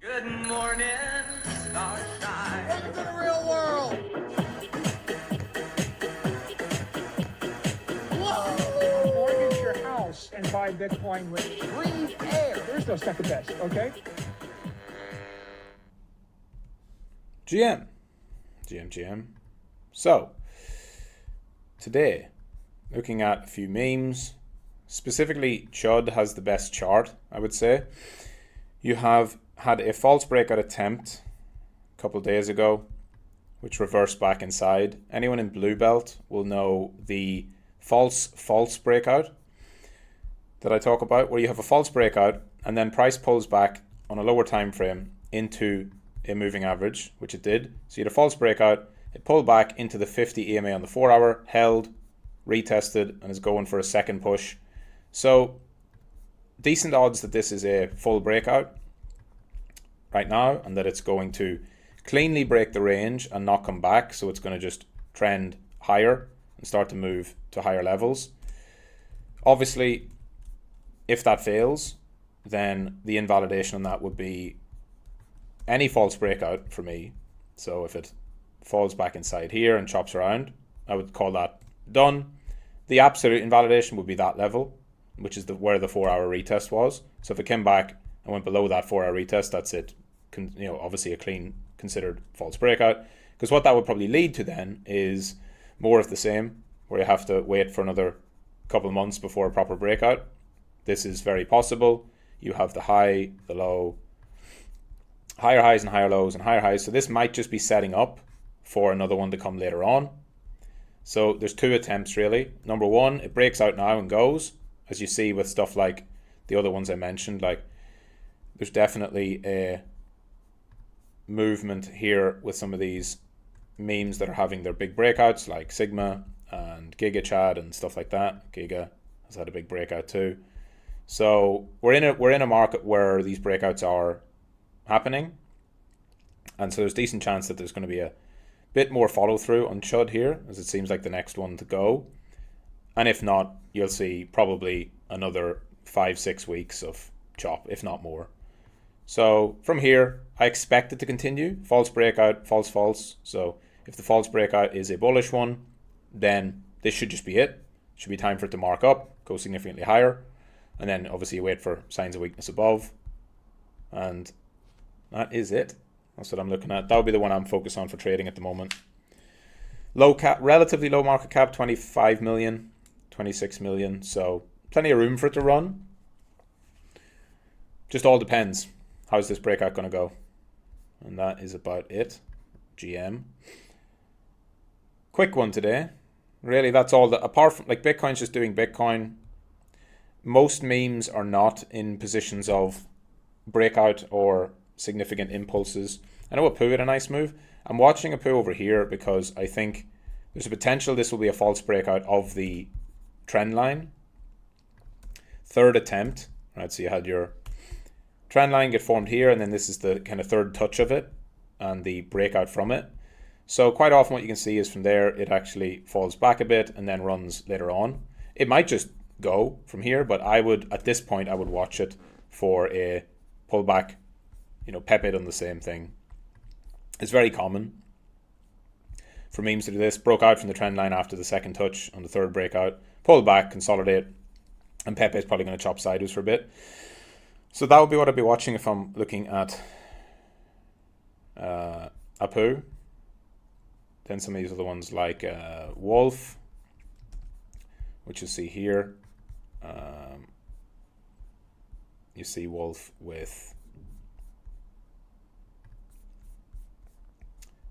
Good morning, starshine. Welcome to the real world. Whoa! Mortgage your house and buy Bitcoin with free air. There's no second best, okay? GM. So, today, looking at a few memes, specifically Chud has the best chart, I would say. You have had a false breakout attempt a couple of days ago, which reversed back inside. Anyone in blue belt will know the false breakout that I talk about, where you have a false breakout and then price pulls back on a lower time frame into a moving average, which it did. So you had a false breakout, it pulled back into the 50 EMA on the 4 hour, held, retested, and is going for a second push. So decent odds that this is a full breakout right now and that it's going to cleanly break the range and not come back. So it's going to just trend higher and start to move to higher levels. Obviously, if that fails, then the invalidation on that would be any false breakout for me. So if it falls back inside here and chops around, I would call that done. The absolute invalidation would be that level, which is where the 4 hour retest was. So if it came back and went below that 4 hour retest, that's it. Obviously a clean considered false breakout. Because what that would probably lead to then is more of the same, where you have to wait for another couple of months before a proper breakout. This is very possible. You have the high, the low, higher highs and higher lows and higher highs. So this might just be setting up for another one to come later on. So there's two attempts really. Number one, it breaks out now and goes, as you see with stuff like the other ones I mentioned. Like there's definitely a movement here with some of these memes that are having their big breakouts, like Sigma and Giga Chad and stuff like that. Giga has had a big breakout too. So we're in a market where these breakouts are happening, and so there's decent chance that there's going to be a bit more follow through on Chud here, as it seems like the next one to go. And if not, you'll see probably another 5-6 weeks of chop, if not more. So from here, I expect it to continue. False breakout, false. So if the false breakout is a bullish one, then this should just be it. Should be time for it to mark up, go significantly higher, and then obviously you wait for signs of weakness above. And that is it. That's what I'm looking at. That would be the one I'm focused on for trading at the moment. Low cap, relatively low market cap, 25 million, 26 million. So plenty of room for it to run. Just all depends. How's this breakout going to go? And that is about it. GM. Quick one today. Really, that's all. Apart from like Bitcoin's just doing Bitcoin. Most memes are not in positions of breakout or significant impulses. I know Apu had a nice move. I'm watching Apu over here because I think there's a potential this will be a false breakout of the trend line. Third attempt, right? So you had your trend line get formed here, and then this is the kind of third touch of it and the breakout from it. So quite often what you can see is from there it actually falls back a bit and then runs later on. It might just go from here, but I would, at this point, I would watch it for a pullback, pep it on the same thing. It's very common for memes to do this. Broke out from the trend line after the second touch on the third breakout, pull back, consolidate, and Pepe is probably going to chop sideways for a bit. So that would be what I'd be watching if I'm looking at Apu. Then some of these other ones like Wolf, which you see here. You see Wolf with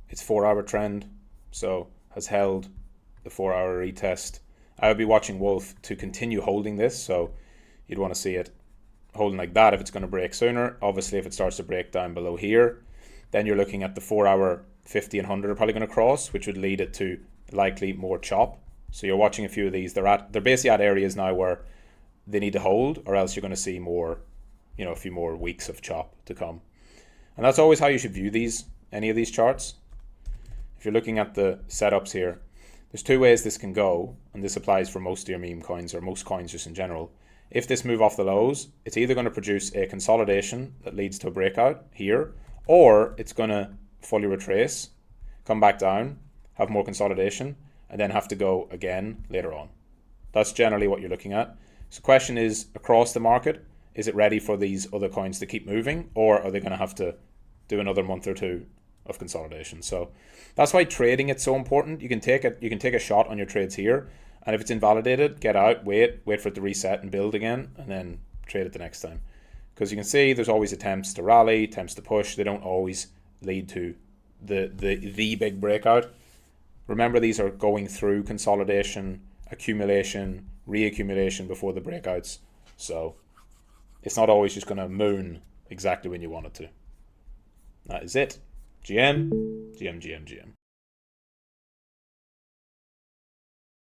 its 4 hour trend, so has held the 4 hour retest. I would be watching Wolf to continue holding this, so you'd want to see it holding like that if it's going to break sooner. Obviously, if it starts to break down below here, then you're looking at the 4 hour 50 and 100 are probably going to cross, which would lead it to likely more chop. So you're watching a few of these. They're basically at areas now where they need to hold, or else you're going to see more, a few more weeks of chop to come. And that's always how you should view any of these charts. If you're looking at the setups here, there's two ways this can go, and this applies for most of your meme coins or most coins just in general. if this move off the lows, it's either going to produce a consolidation that leads to a breakout here, or it's going to fully retrace, come back down, have more consolidation, and then have to go again later on. That's generally what you're looking at. So the question is, across the market, is it ready for these other coins to keep moving, or are they going to have to do another month or two of consolidation? So that's why trading it's so important. You can take a shot on your trades here, and if it's invalidated, get out, wait for it to reset and build again, and then trade it the next time. Because you can see there's always attempts to rally, attempts to push. They don't always lead to the big breakout. Remember, these are going through consolidation, accumulation, reaccumulation before the breakouts. So it's not always just going to moon exactly when you want it to. That is it. GM, GM, GM, GM.